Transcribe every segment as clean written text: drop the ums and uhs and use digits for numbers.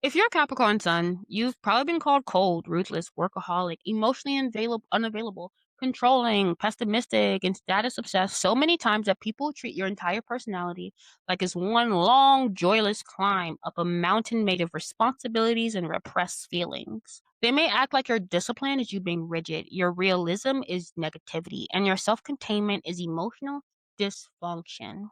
If you're a Capricorn sun, you've probably been called cold, ruthless, workaholic, emotionally unavailable, controlling, pessimistic, and status obsessed so many times that people treat your entire personality like it's one long, joyless climb up a mountain made of responsibilities and repressed feelings. They may act like your discipline is you being rigid, your realism is negativity, and your self containment is emotional dysfunction.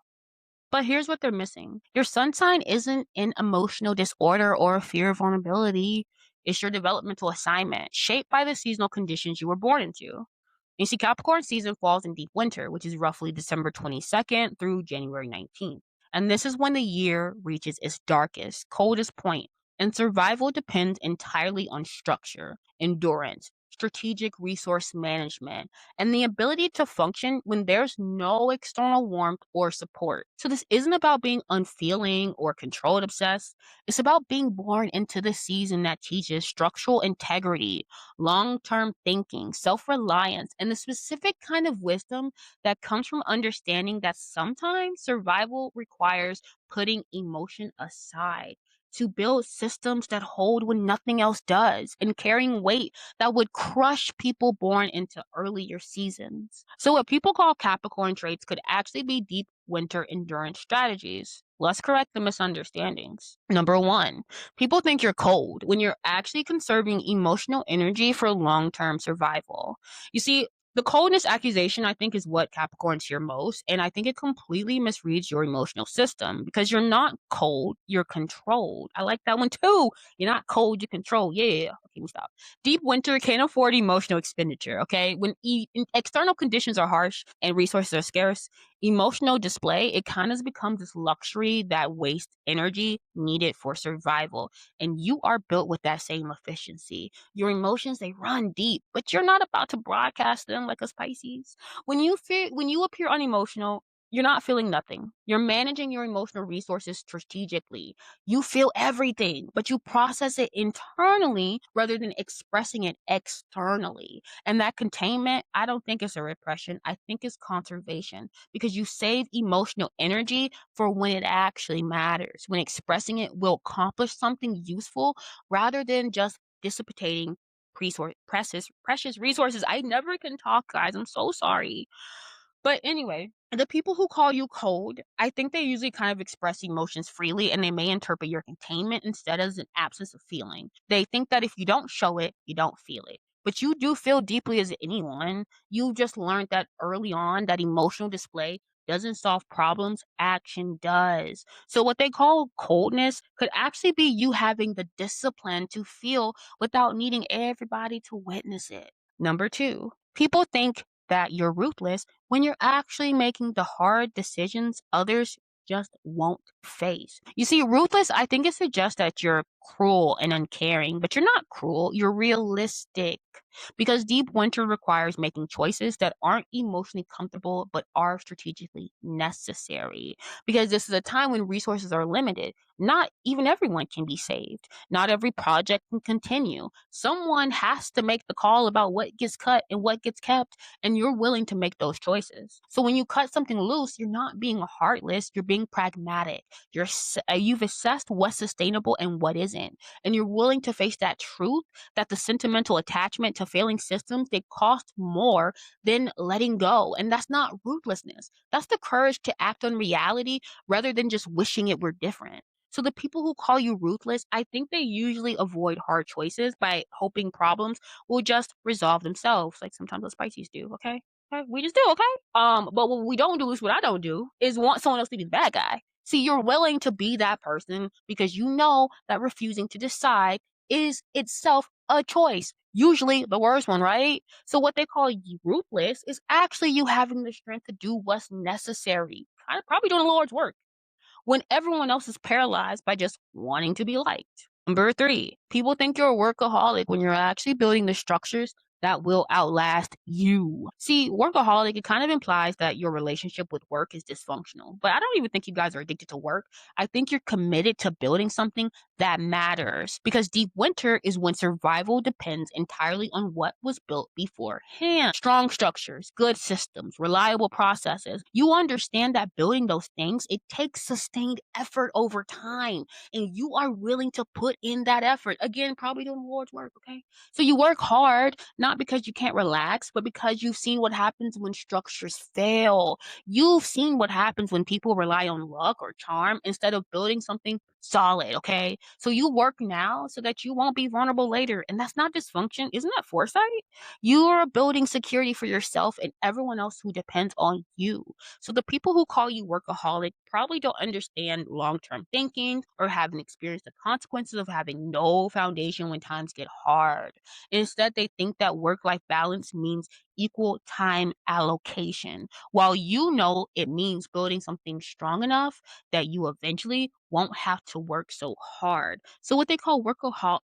But here's what they're missing. Your sun sign isn't an emotional disorder or a fear of vulnerability. It's your developmental assignment, shaped by the seasonal conditions you were born into. You see, Capricorn season falls in deep winter, which is roughly December 22nd through January 19th. And this is when the year reaches its darkest, coldest point, and survival depends entirely on structure, endurance, strategic resource management, and the ability to function when there's no external warmth or support. So, this isn't about being unfeeling or control obsessed. It's about being born into the season that teaches structural integrity, long term thinking, self reliance, and the specific kind of wisdom that comes from understanding that sometimes survival requires putting emotion aside. To build systems that hold when nothing else does, and carrying weight that would crush people born into earlier seasons. So, what people call Capricorn traits could actually be deep winter endurance strategies. Let's correct the misunderstandings. Number one, people think you're cold when you're actually conserving emotional energy for long term survival. You see, the coldness accusation, I think, is what Capricorns hear most. And I think it completely misreads your emotional system because you're not cold, you're controlled. I like that one too. You're not cold, you control. Yeah. Okay, we stop. Deep winter can't afford emotional expenditure. Okay. When external conditions are harsh and resources are scarce, emotional display, it kind of becomes this luxury that wastes energy needed for survival. And you are built with that same efficiency. Your emotions, they run deep, but you're not about to broadcast them like a Pisces. When you appear unemotional, you're not feeling nothing. You're managing your emotional resources strategically. You feel everything, but you process it internally rather than expressing it externally. And that containment, I don't think it's a repression. I think it's conservation because you save emotional energy for when it actually matters, when expressing it will accomplish something useful rather than just dissipating precious resources. I never can talk, guys. I'm so sorry. But anyway, the people who call you cold, I think they usually kind of express emotions freely and they may interpret your containment instead as an absence of feeling. They think that if you don't show it, you don't feel it. But you do feel deeply as anyone. You just learned that early on that emotional display doesn't solve problems, action does. So, what they call coldness could actually be you having the discipline to feel without needing everybody to witness it. Number two, people think that you're ruthless when you're actually making the hard decisions others just won't face. You see, ruthless, I think it suggests that you're cruel and uncaring, but you're not cruel, you're realistic. Because deep winter requires making choices that aren't emotionally comfortable but are strategically necessary. Because this is a time when resources are limited. Not even everyone can be saved. Not every project can continue. Someone has to make the call about what gets cut and what gets kept, and you're willing to make those choices. So when you cut something loose, you're not being heartless, you're being pragmatic. You've assessed what's sustainable and what isn't, and you're willing to face that truth that the sentimental attachment to failing systems, they cost more than letting go. And that's not ruthlessness. That's the courage to act on reality rather than just wishing it were different. So the people who call you ruthless, I think they usually avoid hard choices by hoping problems will just resolve themselves, like sometimes the Pisces do. Okay, okay, we just do. Okay. But what we don't do is what I don't do is want someone else to be the bad guy. See, you're willing to be that person because you know that refusing to decide is itself a choice. Usually the worst one, right? So what they call you ruthless is actually you having the strength to do what's necessary. Kind of probably doing the Lord's work when everyone else is paralyzed by just wanting to be liked. Number three, people think you're a workaholic when you're actually building the structures that will outlast you. See, workaholic, it kind of implies that your relationship with work is dysfunctional. But I don't even think you guys are addicted to work. I think you're committed to building something that matters because deep winter is when survival depends entirely on what was built beforehand. Strong structures, good systems, reliable processes. You understand that building those things, it takes sustained effort over time, and you are willing to put in that effort. Again, probably doing awards work, okay? So you work hard, not because you can't relax, but because you've seen what happens when structures fail. You've seen what happens when people rely on luck or charm instead of building something solid, okay? So you work now so that you won't be vulnerable later. And that's not dysfunction. Isn't that foresight? You are building security for yourself and everyone else who depends on you. So the people who call you workaholic probably don't understand long-term thinking or haven't experienced the consequences of having no foundation when times get hard. Instead, they think that work-life balance means equal time allocation, while you know it means building something strong enough that you eventually won't have to work so hard. So what they call I can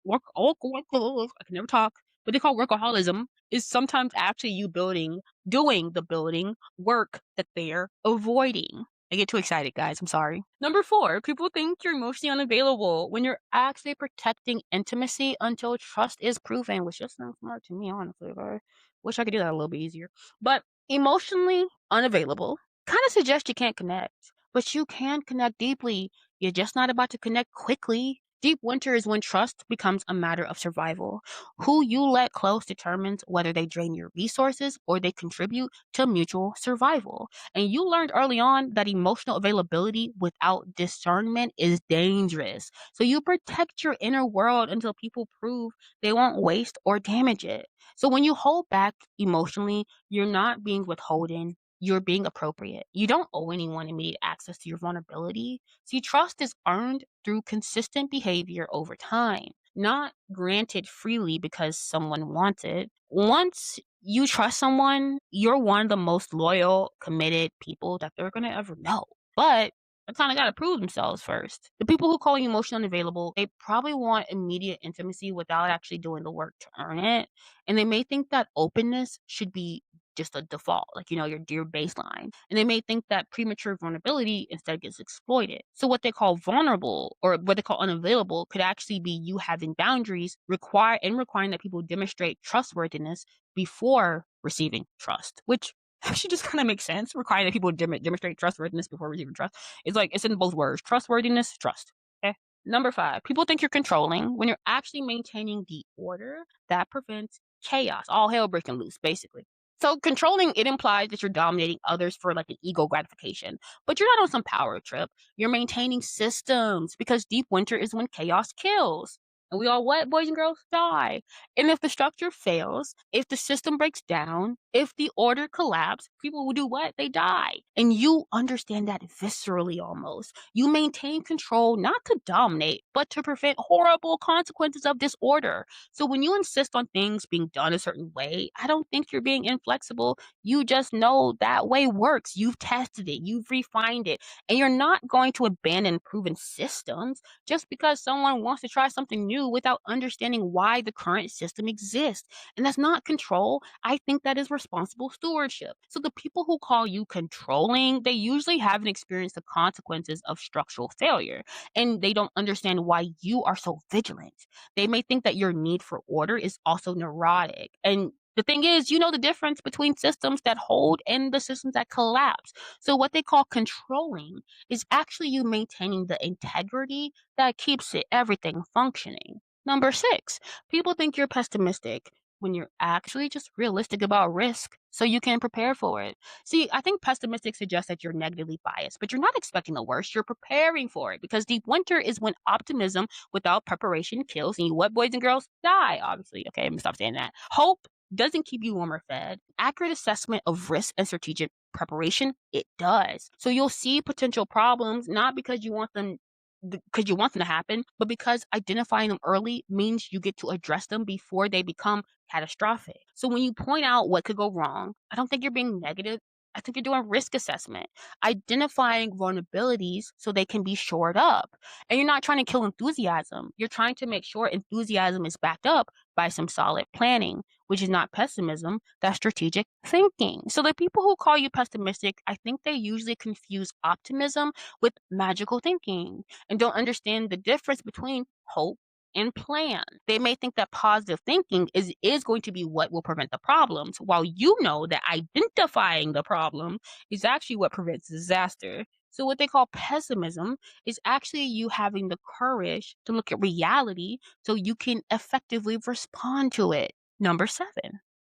never talk. What they call workaholism is sometimes actually you doing the building work that they're avoiding. I get too excited, guys. I'm sorry. Number 4, people think you're emotionally unavailable when you're actually protecting intimacy until trust is proven, which just sounds smart to me, honestly. Okay? Wish I could do that a little bit easier. But emotionally unavailable kind of suggests you can't connect, but you can connect deeply. You're just not about to connect quickly. Deep winter is when trust becomes a matter of survival. Who you let close determines whether they drain your resources or they contribute to mutual survival. And you learned early on that emotional availability without discernment is dangerous. So you protect your inner world until people prove they won't waste or damage it. So when you hold back emotionally, you're not being withholden. You're being appropriate. You don't owe anyone immediate access to your vulnerability. See, trust is earned through consistent behavior over time, not granted freely because someone wants it. Once you trust someone, you're one of the most loyal, committed people that they're going to ever know. But they kind of got to prove themselves first. The people who call you emotionally unavailable, they probably want immediate intimacy without actually doing the work to earn it. And they may think that openness should be just a default, like, your baseline. And they may think that premature vulnerability instead gets exploited. So what they call vulnerable or what they call unavailable could actually be you having boundaries requiring that people demonstrate trustworthiness before receiving trust, which actually just kind of makes sense. Requiring that people demonstrate trustworthiness before receiving trust. It's like it's in both words: trustworthiness, trust. Okay. Number 5, people think you're controlling when you're actually maintaining the order that prevents chaos, all hell breaking loose, basically. So controlling, it implies that you're dominating others for like an ego gratification, but you're not on some power trip. You're maintaining systems because deep winter is when chaos kills. And we all what, boys and girls? Die. And if the structure fails, if the system breaks down, if the order collapses, people will do what? They die. And you understand that viscerally almost. You maintain control not to dominate, but to prevent horrible consequences of disorder. So when you insist on things being done a certain way, I don't think you're being inflexible. You just know that way works. You've tested it, you've refined it, and you're not going to abandon proven systems just because someone wants to try something new without understanding why the current system exists. And that's not control. I think that is responsible stewardship. So the people who call you controlling, they usually haven't experienced the consequences of structural failure, and they don't understand why you are so vigilant. They may think that your need for order is also neurotic. And the thing is, you know the difference between systems that hold and the systems that collapse. So what they call controlling is actually you maintaining the integrity that keeps everything functioning. Number 6, people think you're pessimistic when you're actually just realistic about risk so you can prepare for it. See, I think pessimistic suggests that you're negatively biased, but you're not expecting the worst. You're preparing for it because deep winter is when optimism without preparation kills, and you what, boys and girls? Die, obviously. Okay, I'm gonna stop saying that. Hope doesn't keep you warm or fed. Accurate assessment of risk and strategic preparation, it does. So you'll see potential problems not because you want them to happen, but because identifying them early means you get to address them before they become catastrophic. So when you point out what could go wrong, I don't think you're being negative. I think you're doing risk assessment, identifying vulnerabilities so they can be shored up. And you're not trying to kill enthusiasm. You're trying to make sure enthusiasm is backed up by some solid planning, which is not pessimism, that's strategic thinking. So the people who call you pessimistic, I think they usually confuse optimism with magical thinking and don't understand the difference between hope and plan. They may think that positive thinking is going to be what will prevent the problems, while you know that identifying the problem is actually what prevents disaster. So what they call pessimism is actually you having the courage to look at reality so you can effectively respond to it. Number 7.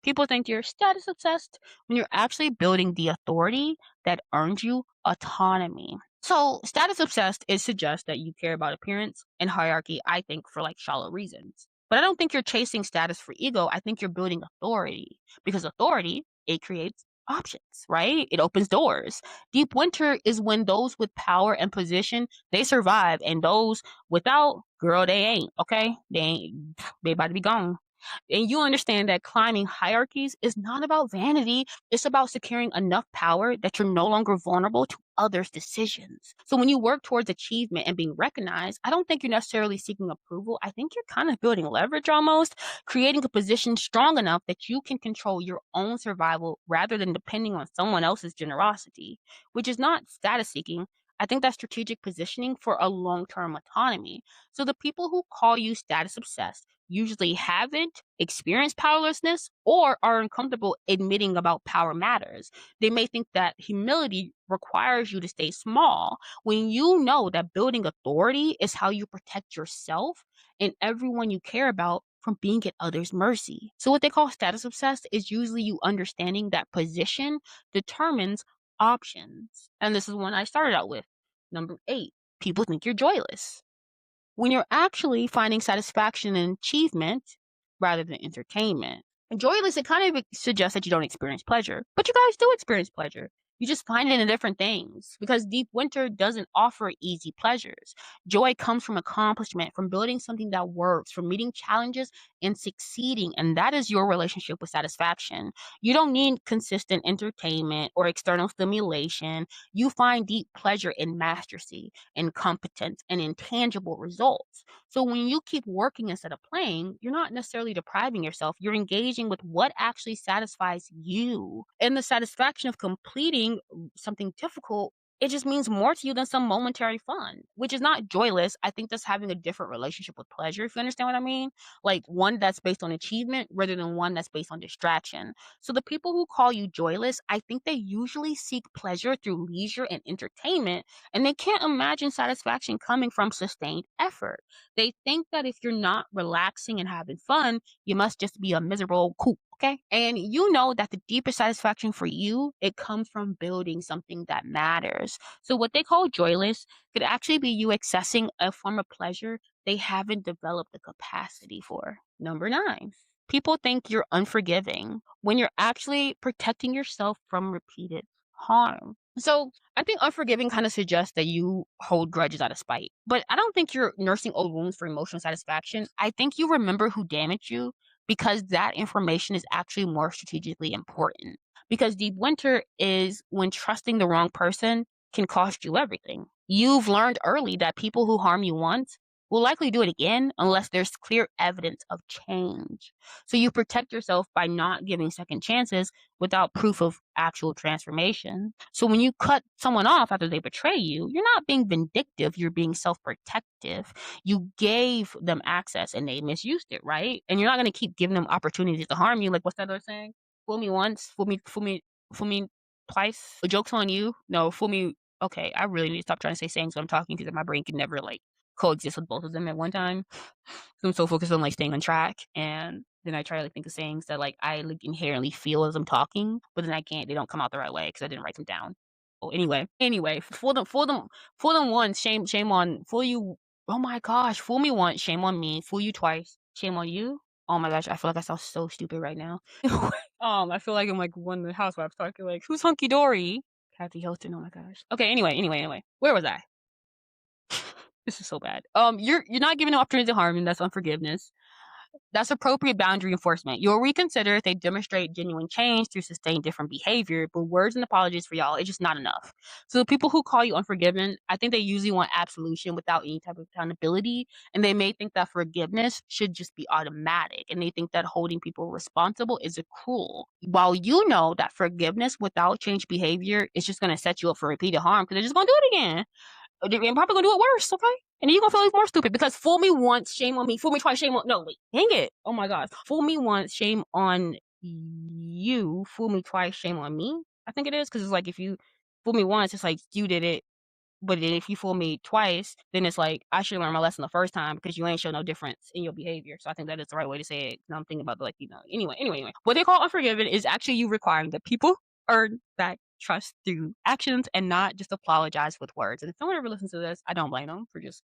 People think you're status obsessed when you're actually building the authority that earns you autonomy. So, status obsessed is suggests that you care about appearance and hierarchy, I think, for like shallow reasons. But I don't think you're chasing status for ego. I think you're building authority because authority, it creates options, right? It opens doors. Deep winter is when those with power and position, they survive, and those without, girl, they ain't, okay? They about to be gone. And you understand that climbing hierarchies is not about vanity, it's about securing enough power that you're no longer vulnerable to others' decisions. So when you work towards achievement and being recognized, I don't think you're necessarily seeking approval. I think you're kind of building leverage almost, creating a position strong enough that you can control your own survival rather than depending on someone else's generosity, which is not status seeking. I think that's strategic positioning for a long term autonomy. So the people who call you status obsessed usually haven't experienced powerlessness or are uncomfortable admitting about power matters. They may think that humility requires you to stay small when you know that building authority is how you protect yourself and everyone you care about from being at others' mercy. So, what they call status obsessed is usually you understanding that position determines options. And this is one I started out with. Number 8, people think you're joyless when you're actually finding satisfaction in achievement rather than entertainment. And joyless, it kind of suggests that you don't experience pleasure, but you guys do experience pleasure. You just find it in different things because deep winter doesn't offer easy pleasures. Joy comes from accomplishment, from building something that works, from meeting challenges and succeeding. And that is your relationship with satisfaction. You don't need consistent entertainment or external stimulation. You find deep pleasure in mastery and competence and intangible results. So when you keep working instead of playing, you're not necessarily depriving yourself. You're engaging with what actually satisfies you. And the satisfaction of completing something difficult, it just means more to you than some momentary fun, which is not joyless. I think that's having a different relationship with pleasure, if you understand what I mean. Like one that's based on achievement rather than one that's based on distraction. So the people who call you joyless, I think they usually seek pleasure through leisure and entertainment, and they can't imagine satisfaction coming from sustained effort. They think that if you're not relaxing and having fun, you must just be a miserable coop. Okay. And you know that the deepest satisfaction for you, it comes from building something that matters. So what they call joyless could actually be you accessing a form of pleasure they haven't developed the capacity for. Number 9. People think you're unforgiving when you're actually protecting yourself from repeated harm. So I think unforgiving kind of suggests that you hold grudges out of spite. But I don't think you're nursing old wounds for emotional satisfaction. I think you remember who damaged you because that information is actually more strategically important. Because deep winter is when trusting the wrong person can cost you everything. You've learned early that people who harm you once will likely do it again unless there's clear evidence of change. So you protect yourself by not giving second chances without proof of actual transformation. So when you cut someone off after they betray you, you're not being vindictive, you're being self-protective. You gave them access and they misused it, right? And you're not going to keep giving them opportunities to harm you. Like what's that other saying? Fool me once, fool me twice. A joke's on you. No, fool me. Okay, I really need to stop trying to say sayings when I'm talking because my brain can never like coexist with both of them at one time. So I'm so focused on like staying on track, and then I try to like think of sayings that like I like inherently feel as I'm talking, but then I can't. They don't come out the right way because I didn't write them down. Oh, anyway, fool them once. Shame on fool you. Oh my gosh, fool me once, shame on me. Fool you twice, shame on you. Oh my gosh, I feel like I sound so stupid right now. I feel like I'm like one of the housewives talking like, who's hunky dory? Kathy Hilton. Oh my gosh. Okay. Anyway, where was I? This is so bad. You're not giving an opportunity to harm, and that's unforgiveness. That's appropriate boundary enforcement. You'll reconsider if they demonstrate genuine change through sustained different behavior, but words and apologies for y'all, it's just not enough. So the people who call you unforgiven, I think they usually want absolution without any type of accountability, and they may think that forgiveness should just be automatic, and they think that holding people responsible is a cruel. While you know that forgiveness without change behavior is just going to set you up for repeated harm because they're just going to do it again. I'm probably gonna do it worse, okay? And then you're gonna feel even more stupid because fool me once, shame on me. Fool me twice, shame on no wait, dang it. Oh my gosh. Fool me once, shame on you. Fool me twice, shame on me. I think it is because it's like if you fool me once, it's like you did it. But then if you fool me twice, then it's like I should learn my lesson the first time because you ain't show no difference in your behavior. So I think that is the right way to say it. And I'm thinking about the anyway. What they call unforgiven is actually you requiring that people earn that trust through actions and not just apologize with words. And if someone ever listens to this, I don't blame them for just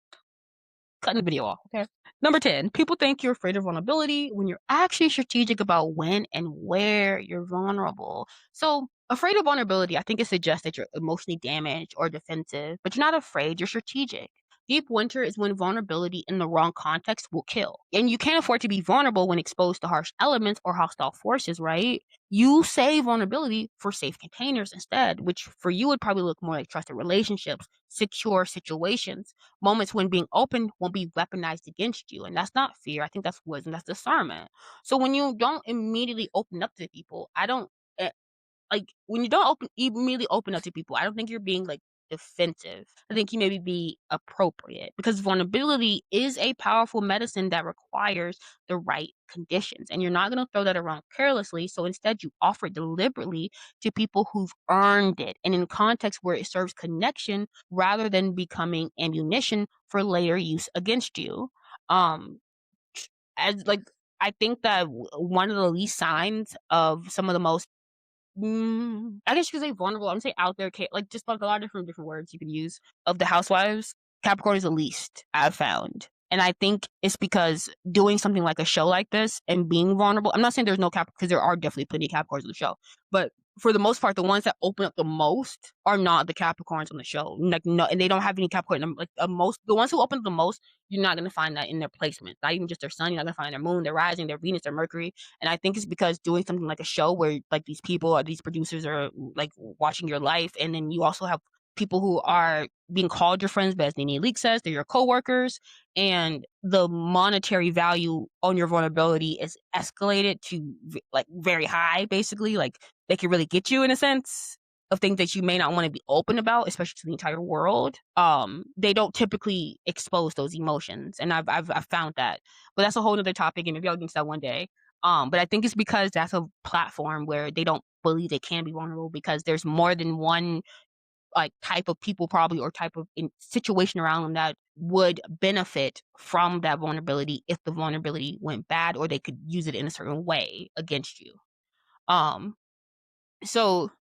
cutting the video off. Okay. Number 10, people think you're afraid of vulnerability when you're actually strategic about when and where you're vulnerable. So, afraid of vulnerability, I think it suggests that you're emotionally damaged or defensive, but you're not afraid, you're strategic. Deep winter is when vulnerability in the wrong context will kill. And you can't afford to be vulnerable when exposed to harsh elements or hostile forces, right? You save vulnerability for safe containers instead, which for you would probably look more like trusted relationships, secure situations, moments when being open won't be weaponized against you. And that's not fear. I think that's wisdom. That's discernment. So when you don't immediately open up to people, I don't like when you don't immediately open up to people, I don't think you're being like defensive. I think you maybe be appropriate because vulnerability is a powerful medicine that requires the right conditions. And you're not going to throw that around carelessly. So instead, you offer it deliberately to people who've earned it and in context where it serves connection rather than becoming ammunition for later use against you. Um, as like, I think that one of the least signs of some of the most I guess you could say vulnerable. I'm gonna say out there, like just like a lot of different words you could use of the housewives. Capricorn is the least I've found, and I think it's because doing something like a show like this and being vulnerable. I'm not saying there's no Cap because there are definitely plenty of Capricorns on the show, but for the most part, the ones that open up the most are not the Capricorns on the show. Like no, and they don't have any Capricorn. Like the ones who open up the most, you're not gonna find that in their placement. Not even just their sun. You're not gonna find their moon, their rising, their Venus, their Mercury. And I think it's because doing something like a show where like these people or these producers are like watching your life, and then you also have people who are being called your friends, but as Nene Leak says, they're your coworkers, and the monetary value on your vulnerability is escalated to like very high, basically. Like they can really get you in a sense of things that you may not want to be open about, especially to the entire world. They don't typically expose those emotions, and I've found that. But that's a whole other topic, and maybe I'll get into that one day. But I think it's because that's a platform where they don't believe they can be vulnerable because there's more than one like type of people probably or type of situation around them that would benefit from that vulnerability if the vulnerability went bad or they could use it in a certain way against you. Um, so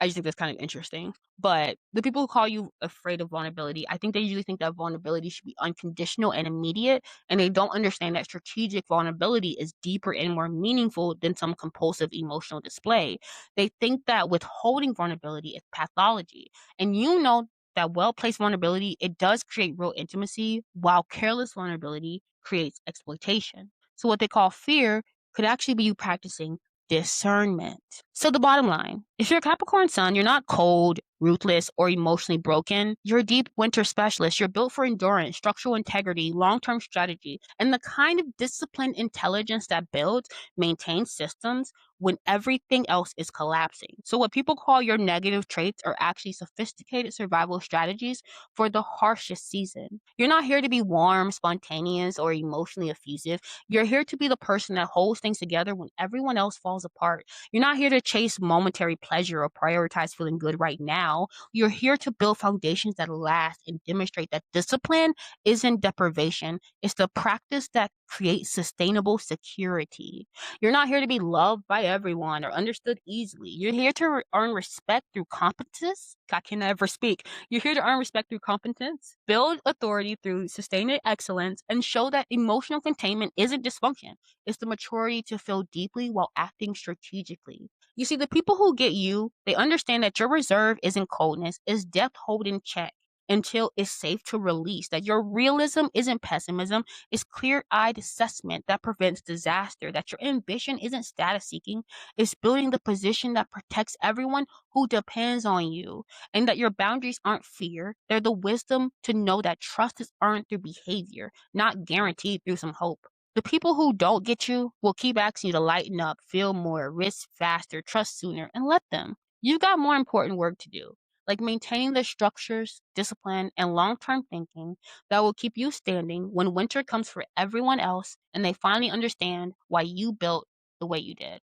I just think that's kind of interesting. But the people who call you afraid of vulnerability, I think they usually think that vulnerability should be unconditional and immediate, and they don't understand that strategic vulnerability is deeper and more meaningful than some compulsive emotional display. They think that withholding vulnerability is pathology, and you know that well-placed vulnerability, it does create real intimacy, while careless vulnerability creates exploitation. So what they call fear could actually be you practicing discernment. So the bottom line, if you're a Capricorn sun, you're not cold, ruthless, or emotionally broken. You're a deep winter specialist. You're built for endurance, structural integrity, long-term strategy, and the kind of disciplined intelligence that builds, maintains systems when everything else is collapsing. So what people call your negative traits are actually sophisticated survival strategies for the harshest season. You're not here to be warm, spontaneous, or emotionally effusive. You're here to be the person that holds things together when everyone else falls apart. You're not here to chase momentary pleasure or prioritize feeling good right now. You're here to build foundations that last and demonstrate that discipline isn't deprivation. It's the practice that creates sustainable security. You're not here to be loved by everyone or understood easily. You're here to earn respect through competence. I can never speak. You're here to earn respect through competence, build authority through sustained excellence, and show that emotional containment isn't dysfunction. It's the maturity to feel deeply while acting strategically. You see, the people who get you, they understand that your reserve isn't coldness, it's depth hold in check. until it's safe to release. That your realism isn't pessimism, it's clear eyed assessment that prevents disaster. That your ambition isn't status seeking, it's building the position that protects everyone who depends on you. And that your boundaries aren't fear, they're the wisdom to know that trust is earned through behavior, not guaranteed through some hope. The people who don't get you will keep asking you to lighten up, feel more, risk faster, trust sooner, and let them. You've got more important work to do, like maintaining the structures, discipline, and long term thinking that will keep you standing when winter comes for everyone else and they finally understand why you built the way you did.